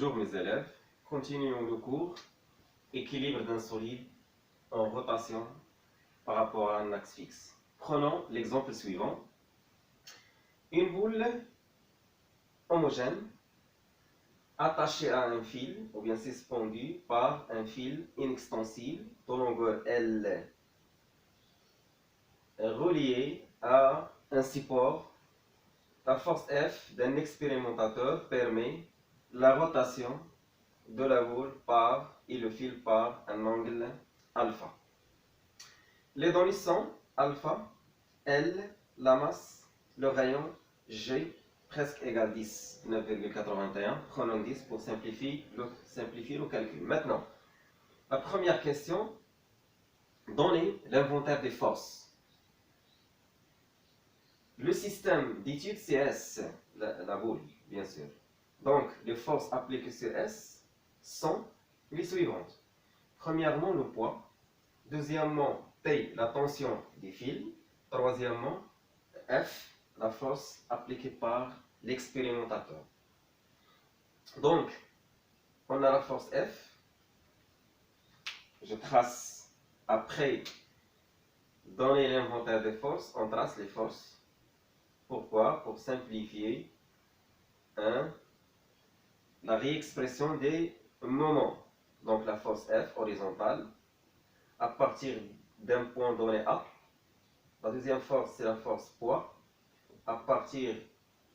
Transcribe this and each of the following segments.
Bonjour mes élèves, continuons le cours équilibre d'un solide en rotation par rapport à un axe fixe. Prenons l'exemple suivant. Une boule homogène attachée à un fil ou bien suspendue par un fil inextensible de longueur L relié à un support. La force F d'un expérimentateur permet la rotation de la boule et le fil par un angle alpha. Les données sont alpha, L, la masse, le rayon, G, presque égal 10, 9,81. Prenons 10 pour simplifier le calcul. Maintenant, la première question, donnez l'inventaire des forces. Le système d'étude c'est S, la boule, bien sûr. Donc, les forces appliquées sur S sont les suivantes. Premièrement, le poids. Deuxièmement, T, la tension des fils. Troisièmement, F, la force appliquée par l'expérimentateur. Donc, on a la force F. Je trace, après donner l'inventaire des forces, on trace les forces. Pourquoi? Pour simplifier la réexpression des moments. Donc la force F horizontale à partir d'un point donné A. La deuxième force c'est la force poids à partir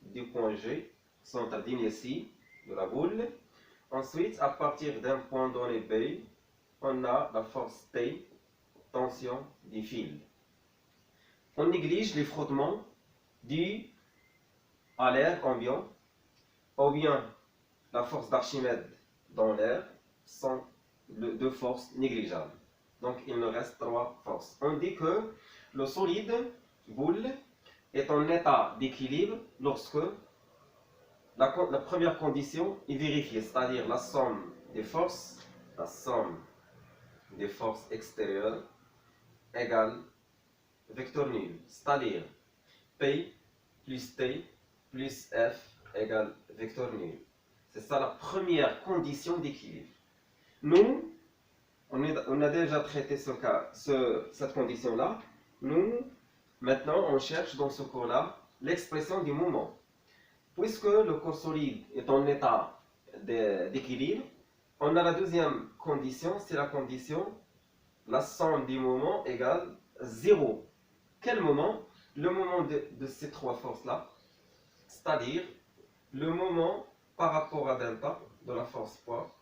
du point G, centre d'inertie de la boule. Ensuite, à partir d'un point donné B, on a la force T, tension du fil. On néglige les frottements dus à l'air ambiant ou bien la force d'Archimède dans l'air sont deux forces négligeables. Donc il nous reste trois forces. On dit que le solide boule est en état d'équilibre lorsque la première condition est vérifiée, c'est-à-dire la somme des forces extérieures égale vecteur nul, c'est-à-dire P plus T plus F égale vecteur nul. C'est ça la première condition d'équilibre. Nous, on a déjà traité cette condition-là. Nous, maintenant, on cherche dans ce cours-là l'expression du moment. Puisque le corps solide est en état d'équilibre, on a la deuxième condition, c'est la condition, la somme des moments égale 0. Quel moment? Le moment de ces trois forces-là, c'est-à-dire le moment par rapport à delta de la force poids,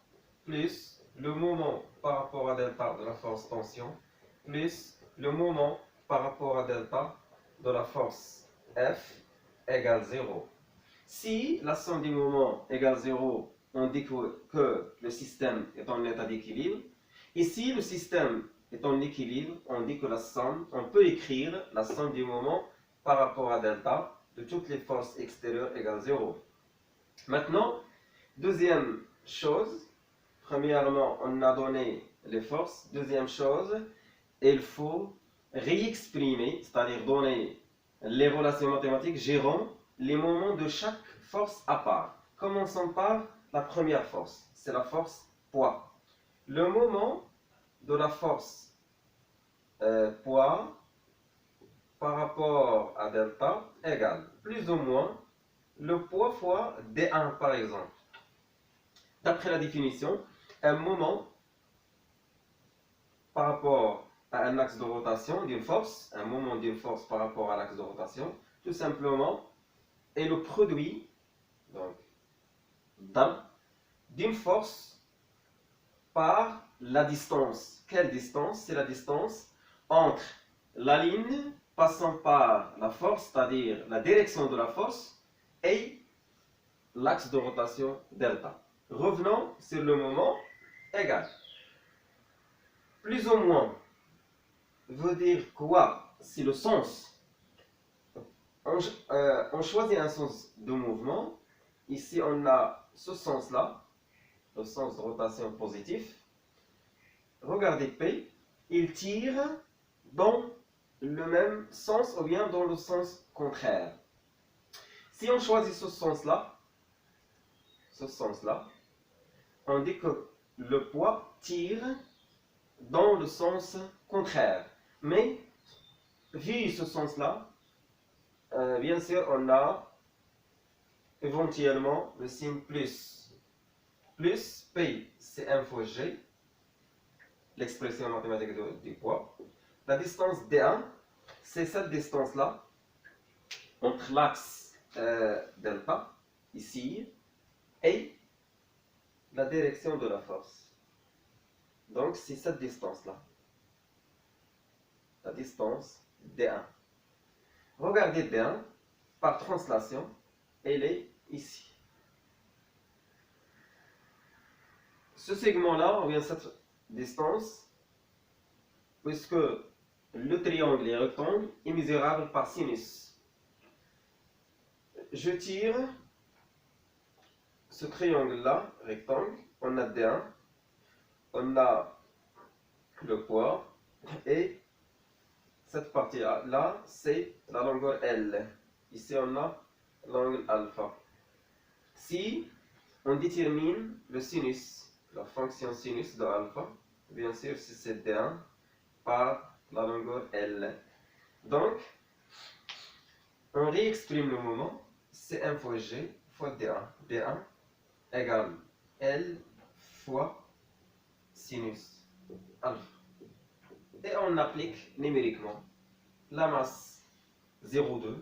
plus le moment par rapport à delta de la force tension, plus le moment par rapport à delta de la force F égale 0. Si la somme des moments égale 0, on dit que le système est en état d'équilibre. Et si le système est en équilibre, on dit que on peut écrire la somme des moments par rapport à delta de toutes les forces extérieures égale 0. Maintenant, deuxième chose, premièrement, on a donné les forces. Deuxième chose, il faut réexprimer, c'est-à-dire donner les relations mathématiques gérant les moments de chaque force à part. Commençons par la première force, c'est la force poids. Le moment de la force poids par rapport à delta égale plus ou moins le poids fois D1 par exemple. D'après la définition, un moment par rapport à un axe de rotation d'une force, un moment d'une force par rapport à l'axe de rotation, tout simplement, est le produit d'une force par la distance. Quelle distance? C'est la distance entre la ligne passant par la force, c'est-à-dire la direction de la force, et l'axe de rotation delta. Revenons sur le moment égal. Plus ou moins veut dire quoi? C'est le sens. On choisit un sens de mouvement. Ici, on a ce sens-là, le sens de rotation positif. Regardez P, il tire dans le même sens ou bien dans le sens contraire. Si on choisit ce sens-là, on dit que le poids tire dans le sens contraire. Mais, vu ce sens-là, bien sûr, on a éventuellement le signe plus. Plus P, c'est 1 fois G, l'expression mathématique du poids. La distance D1, c'est cette distance-là, entre l'axe delta, ici, et la direction de la force. Donc, c'est cette distance-là. La distance D1. Regardez D1, par translation, elle est ici. Ce segment-là, ou bien cette distance, puisque le triangle est rectangle, est mesurable par sinus. Je tire ce triangle-là, rectangle, on a D1, on a le poids, et cette partie-là, c'est la longueur L. Ici, on a l'angle alpha. Si on détermine le sinus, la fonction sinus de alpha, bien sûr, c'est D1 par la longueur L. Donc, on réexprime le moment, c'est 1 fois G fois D1. D1 égale L fois sinus alpha. Et on applique numériquement la masse 0,2.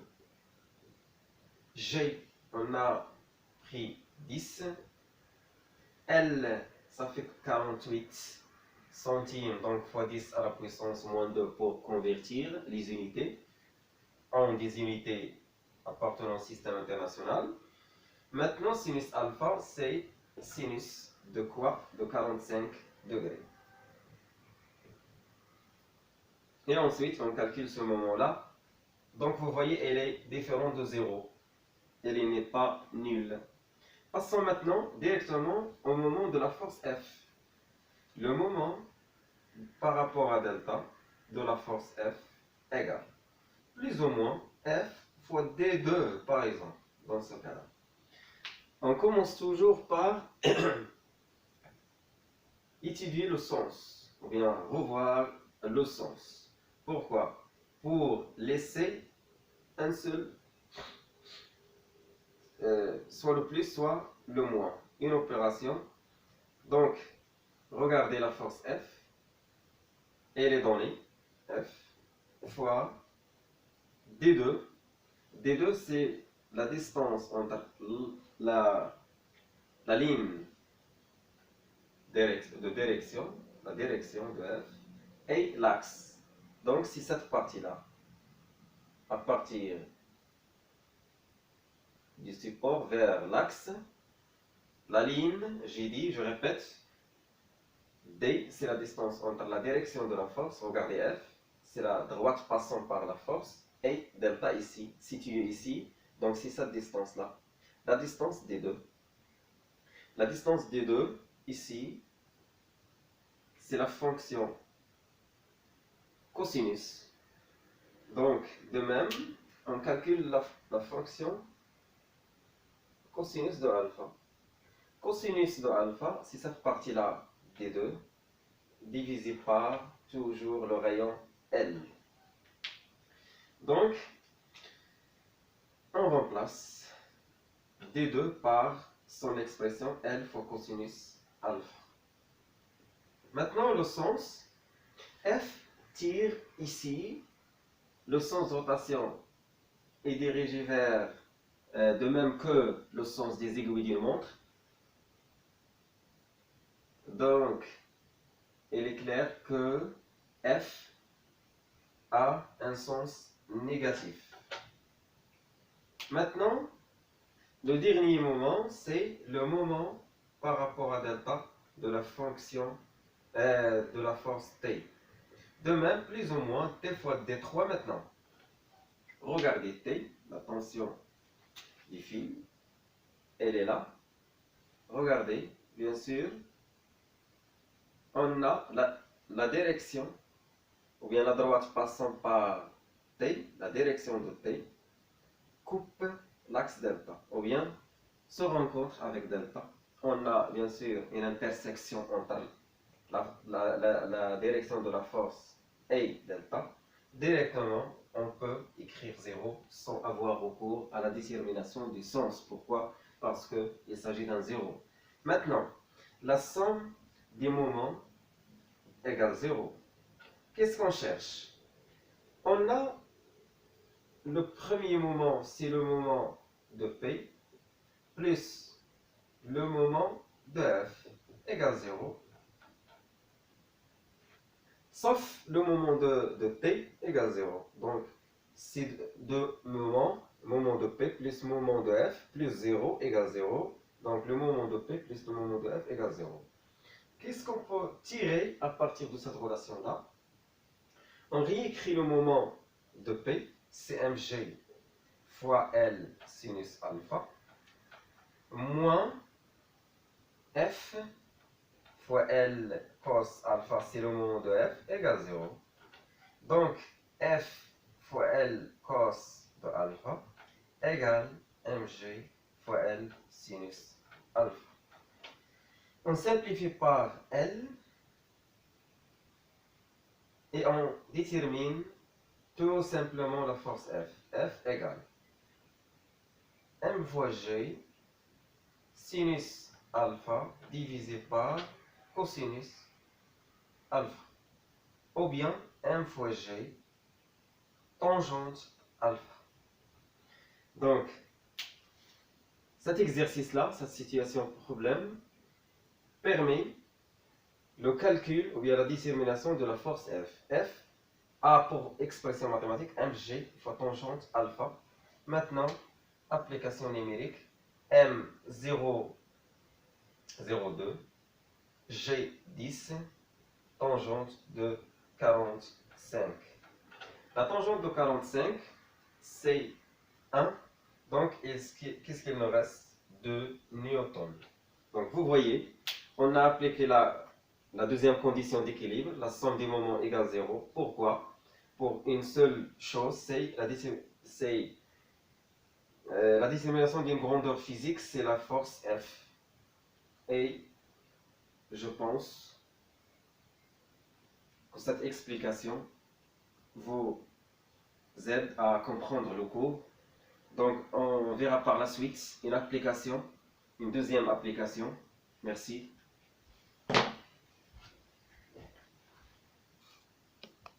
G, on a pris 10. L, ça fait 48 centimes, donc fois 10 à la puissance moins 2 pour convertir les unités en des unités appartenant au système international. Maintenant, sinus alpha, c'est sinus de quoi? De 45 degrés. Et ensuite, on calcule ce moment-là. Donc, vous voyez, elle est différente de 0. Elle n'est pas nulle. Passons maintenant directement au moment de la force F. Le moment par rapport à delta de la force F égale plus ou moins F fois D2 par exemple, dans ce cas-là. On commence toujours par étudier le sens, ou bien revoir le sens. Pourquoi? Pour laisser un seul, soit le plus, soit le moins. Une opération. Donc, regardez la force F. Elle est donnée. F fois D2. D2, c'est la distance entre la ligne de direction, la direction de F, et l'axe. Donc, c'est cette partie-là. À partir du support vers l'axe, la ligne, j'ai dit, je répète, D, c'est la distance entre la direction de la force, regardez F, c'est la droite passant par la force, et delta ici, situé ici, donc c'est cette distance-là. La distance D2. La distance D2, ici, c'est la fonction cosinus. Donc, de même, on calcule la fonction cosinus de alpha. Cosinus de alpha, c'est cette partie-là, D2, divisé par toujours le rayon L. Donc, on remplace D2 par son expression L fois cosinus alpha. Maintenant, le sens, F tire ici, le sens de rotation est dirigé vers, de même que le sens des aiguilles d'une montre. Donc, il est clair que F a un sens négatif. Maintenant, le dernier moment, c'est le moment par rapport à delta de la fonction de la force T. De même, plus ou moins T fois D3 maintenant. Regardez T, la tension du fil, elle est là. Regardez, bien sûr, on a la direction, ou bien la droite passant par T, la direction de T, coupe l'axe delta, ou bien se rencontre avec delta on a bien sûr une intersection entre la direction de la force et delta. Directement, on peut écrire 0 sans avoir recours à la détermination du sens. Pourquoi? Parce qu'il s'agit d'un 0. Maintenant, la somme des moments égale 0. Qu'est-ce qu'on cherche? On a le premier moment, c'est le moment de P, plus le moment de F égale 0. Sauf le moment de T égale 0. Donc, c'est deux moments, moment de P plus moment de F plus 0 égale 0. Donc, le moment de P plus le moment de F égale 0. Qu'est-ce qu'on peut tirer à partir de cette relation-là? On réécrit le moment de P, c'est mg fois L sinus alpha, moins F fois L cos alpha, c'est le moment de F, égale 0. Donc, F fois L cos de alpha égale mg fois L sinus alpha. On simplifie par L et on détermine tout simplement la force F. F égale m fois g sinus alpha divisé par cosinus alpha. Ou bien m fois g tangente alpha. Donc, cet exercice-là, cette situation problème, permet le calcul ou bien la détermination de la force F. F a pour expression mathématique mg fois tangente alpha. Maintenant, application numérique M0, 0,2, G10, tangente de 45. La tangente de 45, c'est 1. Donc, qu'est-ce qu'il nous reste? 2 newtons. Donc, vous voyez, on a appliqué la deuxième condition d'équilibre, la somme des moments égale 0. Pourquoi? Pour une seule chose, c'est la détermination d'une grandeur physique, c'est la force F. Et je pense que cette explication vous aide à comprendre le cours. Donc, on verra par la suite une deuxième application. Merci.